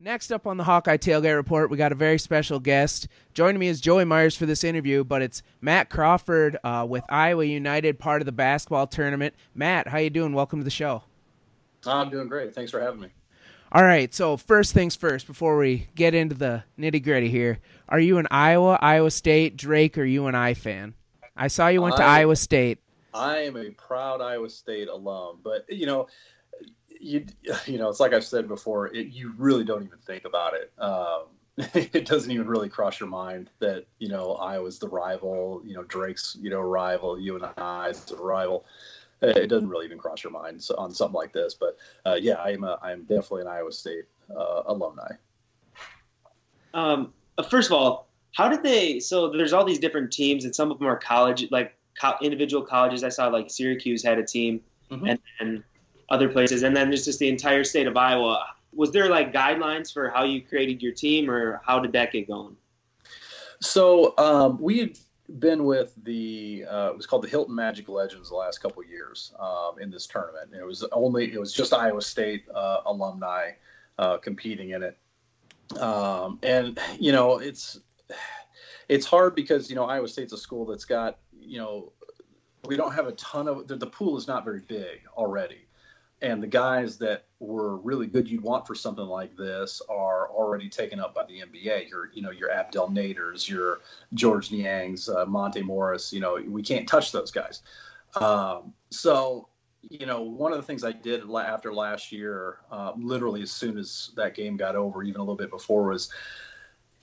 Next up on the Hawkeye Tailgate Report, we got a very special guest. Joining me is Joey Myers for this interview, but it's Matt Crawford with Iowa United, part of the basketball tournament. Matt, how you doing? Welcome to the show. I'm doing great. Thanks for having me. All right, so first things first, before we get into the nitty-gritty here, are you an Iowa State, Drake, or UNI fan? I saw you went to I Iowa State. I am a proud Iowa State alum, but you it's like I've said before, you really don't even think about it. It doesn't even really cross your mind that Iowa's the rival, Drake's rival, UNI's the rival. It doesn't really even cross your mind on something like this. But yeah, I'm definitely an Iowa State alumni. First of all, how did they? So there's all these different teams, and some of them are college, like individual colleges. I saw like Syracuse had a team, and other places, and then there's just the entire state of Iowa. Was there like guidelines for how you created your team, or how did that get going? So we had been with it was called the Hilton Magic Legends the last couple of years in this tournament. And it was just Iowa State alumni competing in it. And it's hard because Iowa State's a school that's got we don't have a ton of the pool is not very big already. And the guys that were really good you'd want for something like this are already taken up by the NBA. Your Abdel Naders, your George Niangs, Monte Morris. We can't touch those guys. So one of the things I did after last year, literally as soon as that game got over, even a little bit before, was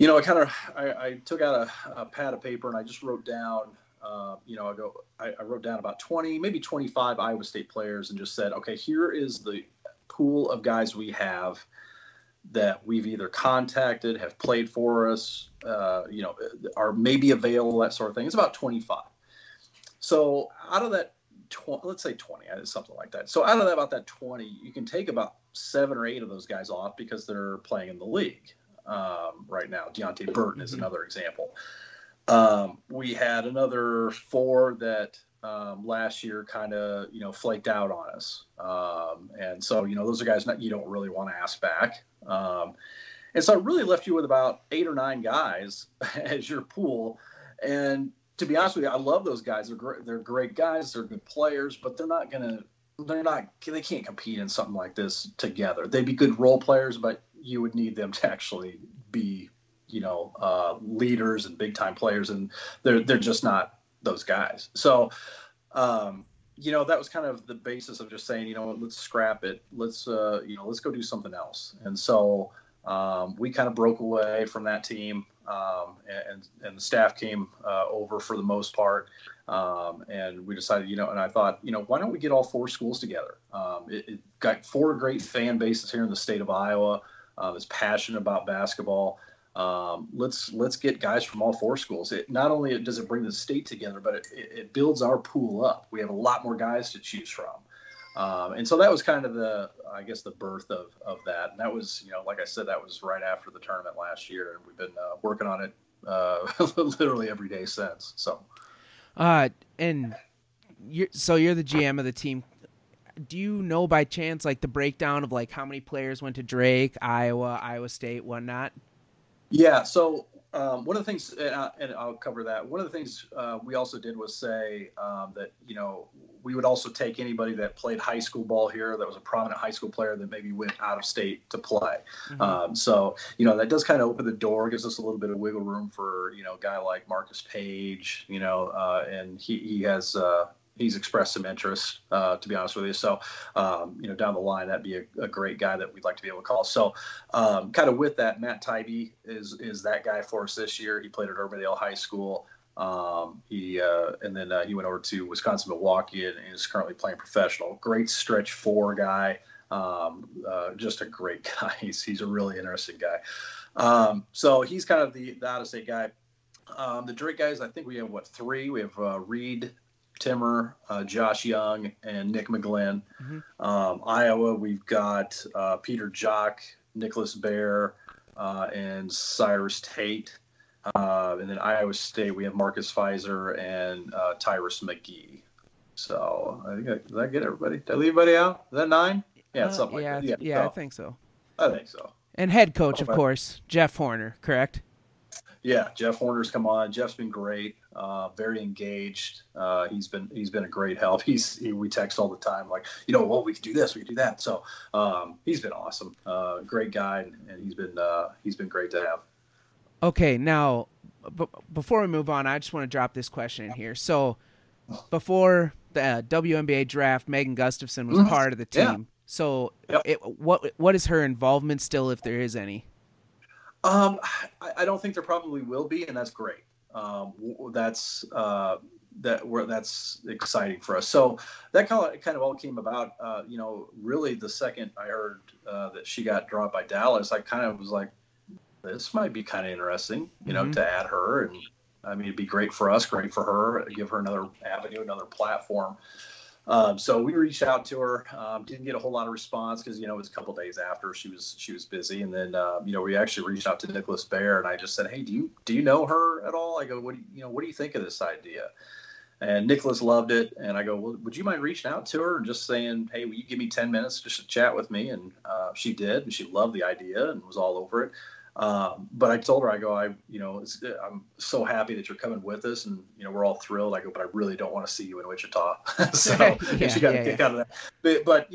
I took out a pad of paper and I just wrote down. I wrote down about 20, maybe 25 Iowa State players and just said, okay, here is the pool of guys we have that we've either contacted, have played for us, are maybe available, that sort of thing. It's about 25. So out of that, let's say 20, something like that. So out of about that 20, you can take about 7 or 8 of those guys off because they're playing in the league right now. Deontay Burton is another example. We had another 4 that last year kind of flaked out on us, and so those are guys you don't really want to ask back, and so it really left you with about 8 or 9 guys as your pool. And to be honest with you, I love those guys. They're great guys. They're good players, but they can't compete in something like this together. They'd be good role players, but you would need them to actually be leaders and big time players, and they're just not those guys. So, that was kind of the basis of just saying, let's scrap it. Let's go do something else. And so, we kind of broke away from that team, and the staff came over for the most part. And we decided, and I thought, why don't we get all 4 schools together? It got 4 great fan bases here in the state of Iowa. That's passionate about basketball. Let's get guys from all 4 schools. It not only does it bring the state together, but it builds our pool up. We have a lot more guys to choose from. And so that was kind of the birth of that. And that was, like I said, that was right after the tournament last year. And we've been working on it literally every day since. So, and you're the GM of the team. Do you know by chance, like the breakdown of like how many players went to Drake, Iowa State, whatnot? Yeah. So one of the things, and I'll cover that. One of the things we also did was say that we would also take anybody that played high school ball here, that was a prominent high school player that maybe went out of state to play. So that does kind of open the door, gives us a little bit of wiggle room for a guy like Marcus Page, and he has. He's expressed some interest, to be honest with you. So, down the line, that'd be a great guy that we'd like to be able to call. So, kind of with that, Matt Tybee is that guy for us this year. He played at Urbandale High School. He went over to Wisconsin Milwaukee and is currently playing professional. Great stretch 4 guy. Just a great guy. He's a really interesting guy. So he's kind of the out-of-state guy. The Drake guys, I think we have 3. We have Reed Timmer, Josh Young, and Nick McGlynn. Iowa, we've got Peter Jock, Nicholas Bear, and Cyrus Tate. And then Iowa State, we have Marcus Pfizer and Tyrus McGee. So I think did that get everybody? Did I leave anybody out? Is that 9? Yeah, something like that. Yeah, I think so. I think so. And head coach, of course, Jeff Horner, correct? Yeah, Jeff Horner's come on. Jeff's been great, very engaged. He's been a great help. We text all the time, like, well, we could do this, we could do that. So he's been awesome, great guy, and he's been great to have. Okay, now before we move on, I just want to drop this question in here. So before the WNBA draft, Megan Gustafson was part of the team. Yeah. So what is her involvement still, if there is any? I don't think there probably will be, and that's great. That's exciting for us. So that kind of all came about. Really the second I heard that she got dropped by Dallas, I kind of was like, this might be kind of interesting, to add her. And I mean, it'd be great for us, great for her, give her another avenue, another platform. So we reached out to her, didn't get a whole lot of response because, it was a couple days after she was busy. And then, we actually reached out to Nicholas Baer, and I just said, hey, do you know her at all? I go, what do you think of this idea? And Nicholas loved it. And I go, well, would you mind reaching out to her and just saying, hey, will you give me 10 minutes just to chat with me? And she did, and she loved the idea and was all over it. But I told her, I go, I'm so happy that you're coming with us, and we're all thrilled. I go, but I really don't want to see you in Wichita. So she got a kick out of that. But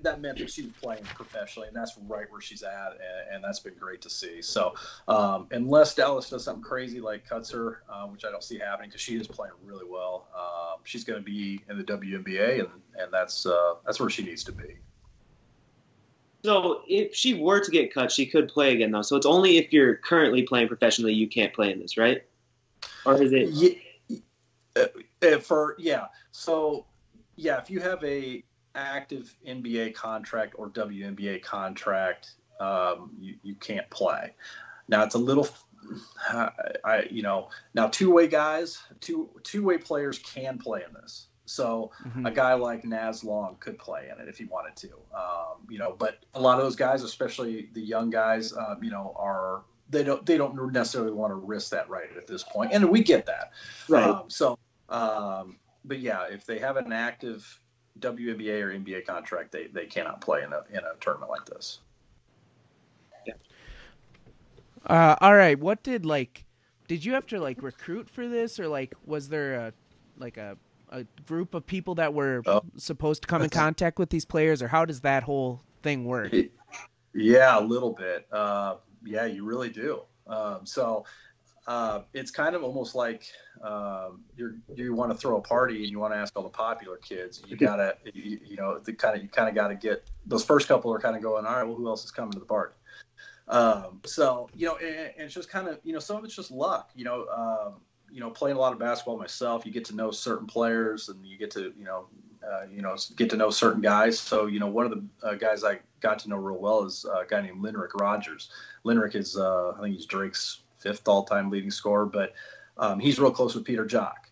that meant that she was playing professionally, and that's right where she's at, and that's been great to see. So unless Dallas does something crazy like cuts her, which I don't see happening because she is playing really well, she's going to be in the WNBA, and that's where she needs to be. So if she were to get cut, she could play again, though. So it's only if you're currently playing professionally you can't play in this, right? Or is it? So if you have a active NBA contract or WNBA contract, you can't play. Now it's a little, now two-way guys, two-way players can play in this. So a guy like Naz Long could play in it if he wanted to, but a lot of those guys, especially the young guys, they don't necessarily want to risk that right at this point. And we get that. Right. But yeah, if they have an active WNBA or NBA contract, they cannot play in a tournament like this. Yeah. All right. What did you have to recruit for this, or was there a group of people that were supposed to come in contact with these players, or how does that whole thing work? Yeah, a little bit. You really do. It's kind of almost like you want to throw a party and you want to ask all the popular kids. You gotta, you kind of got to get those first couple are kind of going, all right, well, who else is coming to the party? And it's just kind of, some of it's just luck, playing a lot of basketball myself, you get to know certain players and you get to, get to know certain guys. So, one of the guys I got to know real well is a guy named Linrick Rogers. Linrick is, I think he's Drake's 5th all-time leading scorer, but he's real close with Peter Jock.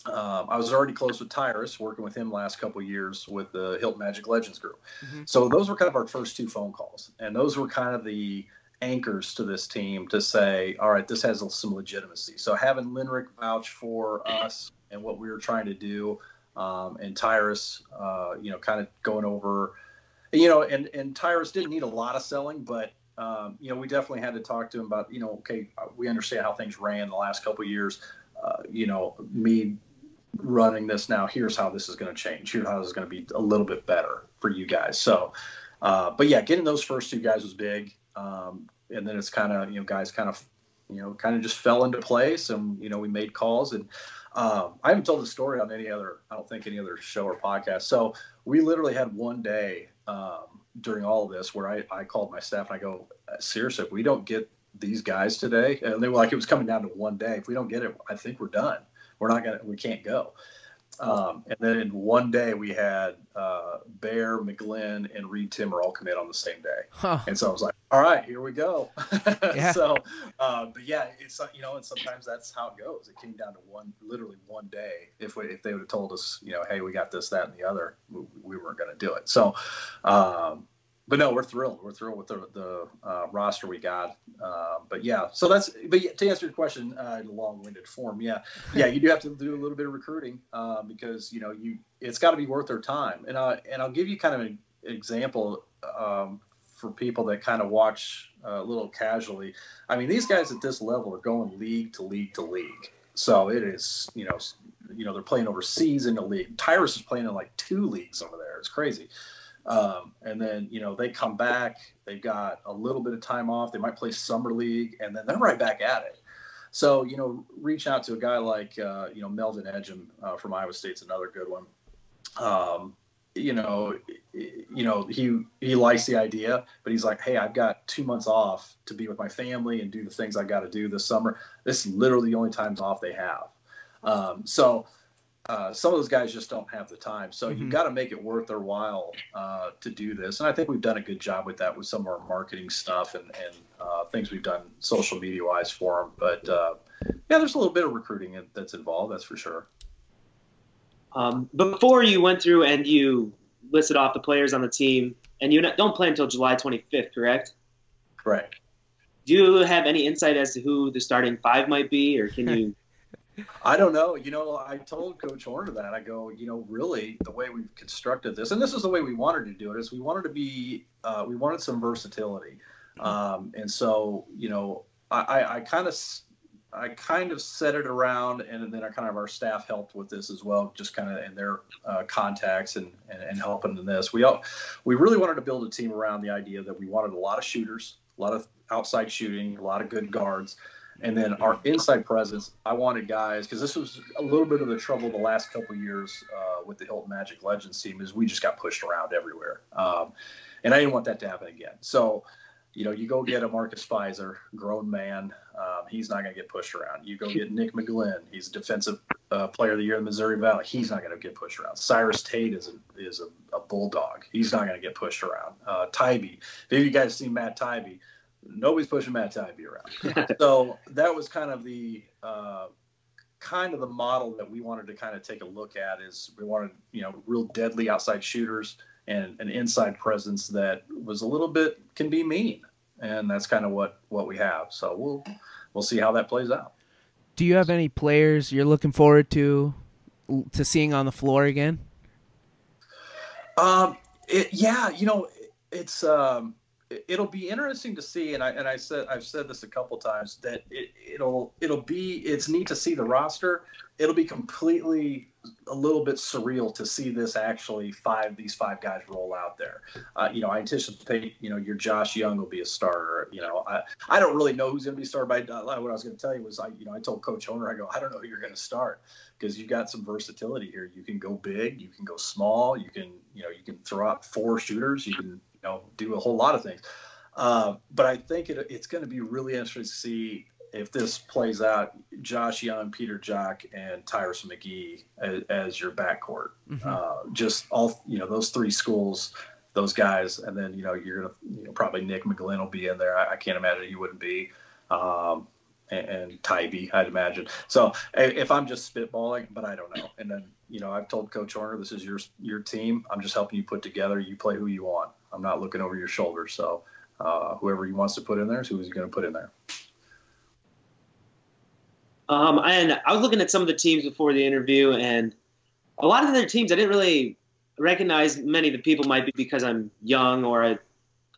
I was already close with Tyrus, working with him last couple of years with the Hilton Magic Legends group. Mm-hmm. So those were kind of our first 2 phone calls, and those were kind of the anchors to this team to say, all right, this has some legitimacy. So having Linrick vouch for us and what we were trying to do, and Tyrus, kind of going over, and Tyrus didn't need a lot of selling, but we definitely had to talk to him about, okay, we understand how things ran the last couple of years. Me running this now, here's how this is going to change. Here's how this is going to be a little bit better for you guys. So, but yeah, getting those first 2 guys was big. And then it's kind of, guys kind of just fell into place, and, we made calls, and I haven't told the story on any other show or podcast. So we literally had one day during all of this where I called my staff and I go, seriously, if we don't get these guys today, and they were like, it was coming down to one day. If we don't get it, I think we're done. We can't go. And then in one day we had Bear, McGlynn, and Reed Timmer all come in on the same day. Huh. And so I was like, all right, here we go. Yeah. So, but yeah, it's, and sometimes that's how it goes. It came down to literally one day. If they would have told us, hey, we got this, that, and the other, we weren't going to do it. So, but no, we're thrilled. We're thrilled with the roster we got. But to answer your question in a long-winded form, you do have to do a little bit of recruiting because it's got to be worth their time. And I'll give you kind of an example for people that kind of watch a little casually, I mean, these guys at this level are going league to league to league. So it is, they're playing overseas in the league. Tyrus is playing in like 2 leagues over there. It's crazy. And then, they come back, they've got a little bit of time off. They might play summer league, and then they're right back at it. So, reach out to a guy like, Melvin Edgem from Iowa State's another good one. He likes the idea, but he's like, hey, I've got 2 months off to be with my family and do the things I got to do this summer. This is literally the only times off they have. So some of those guys just don't have the time. So you've got to make it worth their while to do this. And I think we've done a good job with that with some of our marketing stuff and things we've done social media wise for them. But there's a little bit of recruiting that's involved. That's for sure. Before you went through and you listed off the players on the team, and you don't play until July 25th, correct? Correct. Do you have any insight as to who the starting 5 might be, or can you? I don't know. I told Coach Horner that. I go, really the way we've constructed this, and this is the way we wanted to do it, is we wanted to be, we wanted some versatility. And so, I kind of set it around, and then our staff helped with this as well, just kind of in their contacts and helping in this. We really wanted to build a team around the idea that we wanted a lot of shooters, a lot of outside shooting, a lot of good guards. And then our inside presence, I wanted guys, because this was a little bit of the trouble the last couple of years with the Hilton Magic Legends team, is we just got pushed around everywhere. And I didn't want that to happen again. So, you go get a Marcus Fizer, grown man. He's not going to get pushed around. You go get Nick McGlynn. He's a defensive player of the year in the Missouri Valley. He's not going to get pushed around. Cyrus Tate is a bulldog. He's not going to get pushed around. Tybee. If you guys see Matt Tybee, nobody's pushing Matt Tybee around. So that was kind of the model that we wanted to kind of take a look at. Is we wanted real deadly outside shooters and an inside presence that was a little bit can be mean, and that's kind of what we have. So we'll see how that plays out. Do you have any players you're looking forward to seeing on the floor again? It'll be interesting to see, and I've said this a couple times, that it's neat to see the roster. It'll be completely a little bit surreal to see this actually these five guys roll out there. I anticipate your Josh Young will be a starter. I don't really know who's going to be started. What I was going to tell you was I told Coach Honer, I go, I don't know who you're going to start, because you've got some versatility here. You can go big, you can go small, you can throw out 4 shooters, you can do a whole lot of things. But I think it's going to be really interesting to see if this plays out. Josh Young, Peter Jock, and Tyrus McGee as your backcourt. Just all those 3 schools, those guys, and then you're gonna probably Nick McGlynn will be in there. I can't imagine he wouldn't be. And Tybee, I'd imagine. So if I'm just spitballing, but I don't know. And then I've told Coach Horner, this is your team. I'm just helping you put together. You play who you want. I'm not looking over your shoulder. So whoever he wants to put in there is who he's going to put in there. And I was looking at some of the teams before the interview, and a lot of their teams I didn't really recognize. Many of the people might be because I'm young or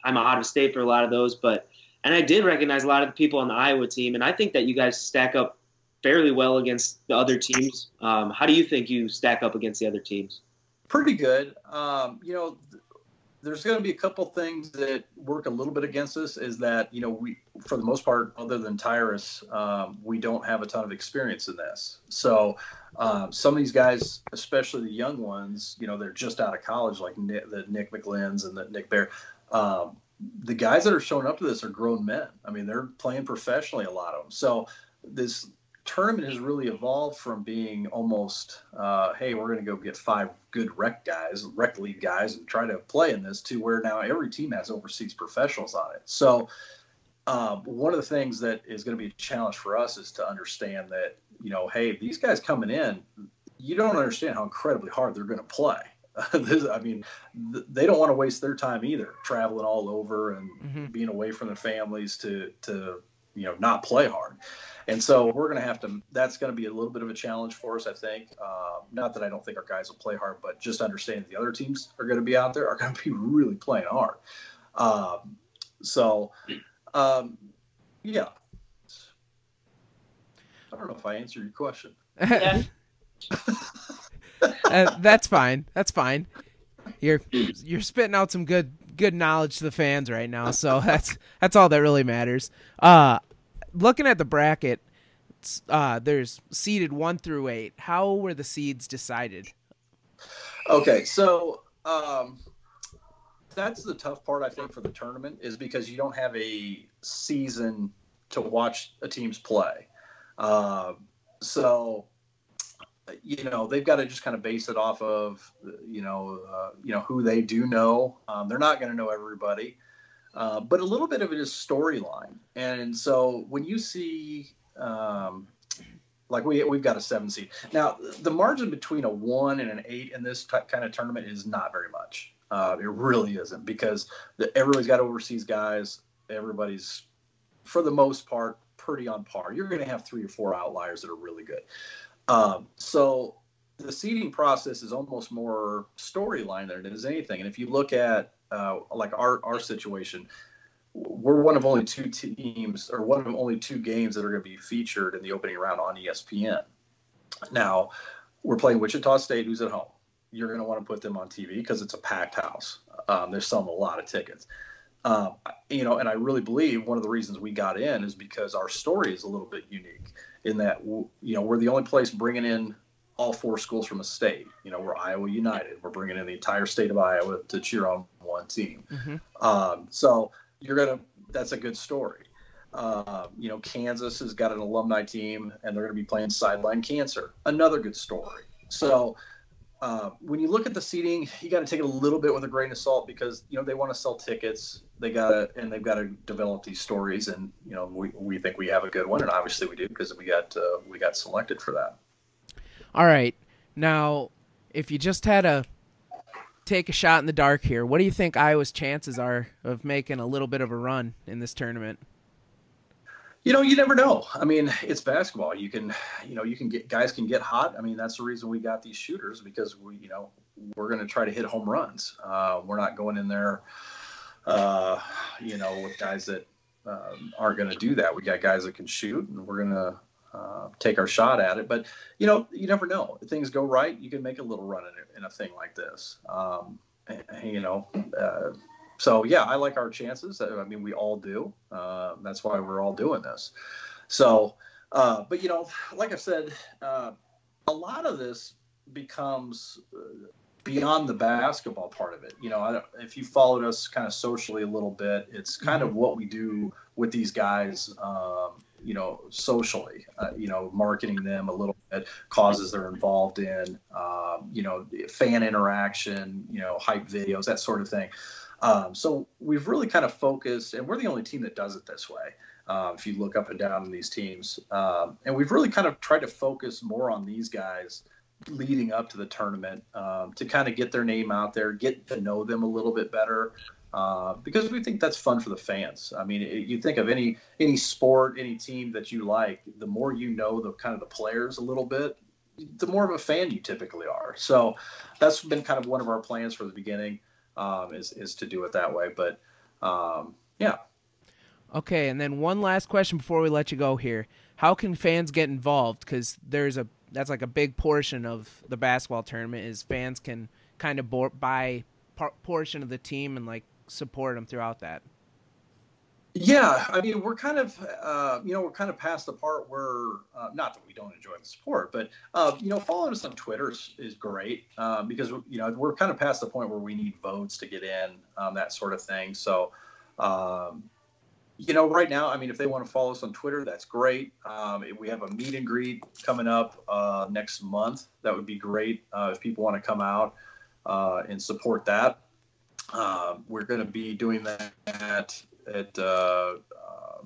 I'm out of state for a lot of those, and I did recognize a lot of the people on the Iowa team, and I think that you guys stack up fairly well against the other teams. How do you think you stack up against the other teams? Pretty good. There's going to be a couple things that work a little bit against us, is that, we, for the most part, other than Tyrus, we don't have a ton of experience in this. So some of these guys, especially the young ones, they're just out of college, like the Nick McGlynn's and the Nick Bear. The guys that are showing up to this are grown men. I mean, they're playing professionally, a lot of them. So this tournament has really evolved from being almost, hey, we're going to go get 5 good rec league guys and try to play in this, to where now every team has overseas professionals on it. So one of the things that is going to be a challenge for us is to understand that, hey, these guys coming in, you don't understand how incredibly hard they're going to play. They don't want to waste their time either, traveling all over and being away from their families to not play hard. And so we're going to have to, that's going to be a little bit of a challenge for us, I think. Not that I don't think our guys will play hard, but just understanding the other teams are going to be out there, are going to be really playing hard. So, yeah. I don't know if I answered your question. Yeah. That's fine. That's fine. You're spitting out some good knowledge to the fans right now, so that's all that really matters. Looking at the bracket, there's seeded 1 through 8. How were the seeds decided? Okay, so that's the tough part, I think, for the tournament, is because you don't have a season to watch a team's play. So, they've got to just kind of base it off of, who they do know. They're not going to know everybody, but a little bit of it is storyline. And so when you see, like we've got a 7 seed now, the margin between a 1 and an 8 in this kind of tournament is not very much. It really isn't, because everybody's got overseas guys. Everybody's, for the most part, pretty on par. You're going to have 3 or 4 outliers that are really good. So the seeding process is almost more storyline than it is anything. And if you look at like our situation, we're one of only 2 teams, or one of only 2 games that are going to be featured in the opening round on ESPN. Now, we're playing Wichita State, who's at home. You're going to want to put them on TV because it's a packed house. They're selling a lot of tickets. And I really believe one of the reasons we got in is because our story is a little bit unique in that, we're the only place bringing in all 4 schools from a state. We're Iowa United. We're bringing in the entire state of Iowa to cheer on one team. Mm-hmm. So that's a good story. Kansas has got an alumni team, and they're going to be playing Sideline Cancer. Another good story. So when you look at the seating, you got to take it a little bit with a grain of salt, because they want to sell tickets. They've got to develop these stories, and we think we have a good one, and obviously we do, because we got selected for that. All right, now if you just had to take a shot in the dark here, what do you think Iowa's chances are of making a little bit of a run in this tournament? You never know. I mean, it's basketball. You can guys can get hot. I mean, that's the reason we got these shooters, because we're going to try to hit home runs. We're not going in there, with guys that aren't going to do that. We got guys that can shoot, and we're going to take our shot at it. But you never know. If things go right, you can make a little run in a thing like this. So, yeah, I like our chances. I mean, we all do. That's why we're all doing this. So, but, like I said, a lot of this becomes beyond the basketball part of it. If you followed us kind of socially a little bit, it's kind of what we do with these guys, socially, marketing them a little bit, causes they're involved in, fan interaction, hype videos, that sort of thing. So we've really kind of focused, and we're the only team that does it this way. If you look up and down in these teams, and we've really kind of tried to focus more on these guys leading up to the tournament, to kind of get their name out there, get to know them a little bit better, because we think that's fun for the fans. I mean, you think of any sport, any team that you like, the more you know the kind of the players a little bit, the more of a fan you typically are. So that's been kind of one of our plans for the beginning. Is to do it that way. But, yeah. Okay, and then one last question before we let you go here. How can fans get involved? Because that's like a big portion of the basketball tournament, is fans can kind of buy portion of the team and, like, support them throughout that. Yeah, I mean, we're kind of, we're kind of past the part where, not that we don't enjoy the sport, but, following us on Twitter is great, because, we're kind of past the point where we need votes to get in, that sort of thing. So, right now, I mean, if they want to follow us on Twitter, that's great. We have a meet and greet coming up next month. That would be great if people want to come out and support that. We're going to be doing that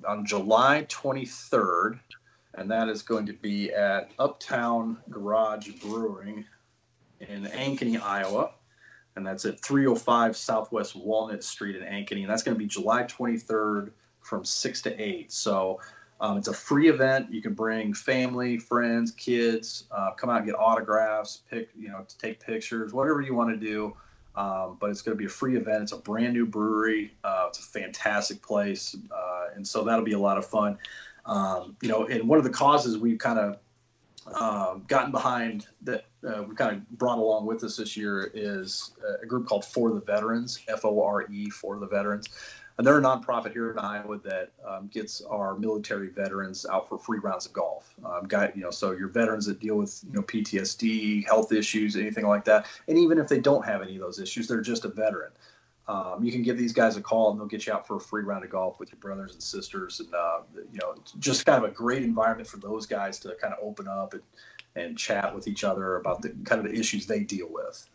on July 23rd, and that is going to be at Uptown Garage Brewing in Ankeny, Iowa, and that's at 305 Southwest Walnut Street in Ankeny, and that's going to be July 23rd from 6 to 8. So it's a free event. You can bring family, friends, kids, come out and get autographs, take pictures, whatever you want to do. But it's going to be a free event. It's a brand new brewery. It's a fantastic place. And so that'll be a lot of fun. And one of the causes we've kind of gotten behind that we kind of brought along with us this year is a group called For the Veterans, FORE, For the Veterans. And they're a nonprofit here in Iowa that gets our military veterans out for free rounds of golf. So your veterans that deal with PTSD, health issues, anything like that, and even if they don't have any of those issues, they're just a veteran. You can give these guys a call and they'll get you out for a free round of golf with your brothers and sisters, and just kind of a great environment for those guys to kind of open up and chat with each other about the kind of the issues they deal with.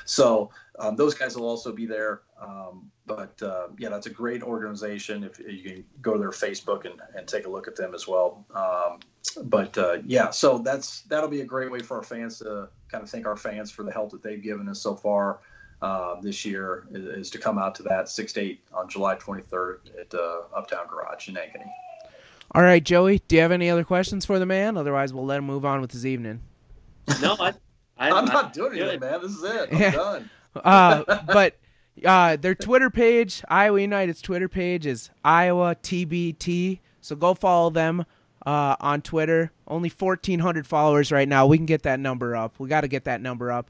So those guys will also be there. That's a great organization. If you can go to their Facebook and take a look at them as well. So that'll be a great way for our fans to kind of thank our fans for the help that they've given us so far this year, is to come out to that 6 to 8 on July 23rd at Uptown Garage in Ankeny. All right, Joey, do you have any other questions for the man? Otherwise, we'll let him move on with his evening. No, I'm not doing anything, man. This is it. I'm done. But their Twitter page, Iowa United's Twitter page, is Iowa TBT. So go follow them on Twitter. Only 1,400 followers right now. We can get that number up. We got to get that number up.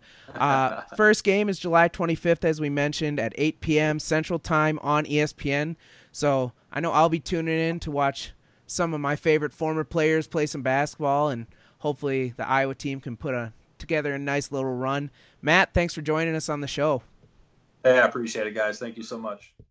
First game is July 25th, as we mentioned, at 8 p.m. Central Time on ESPN. So I know I'll be tuning in to watch some of my favorite former players play some basketball, and hopefully the Iowa team can put together a nice little run. Matt, thanks for joining us on the show. Hey, I appreciate it, guys. Thank you so much.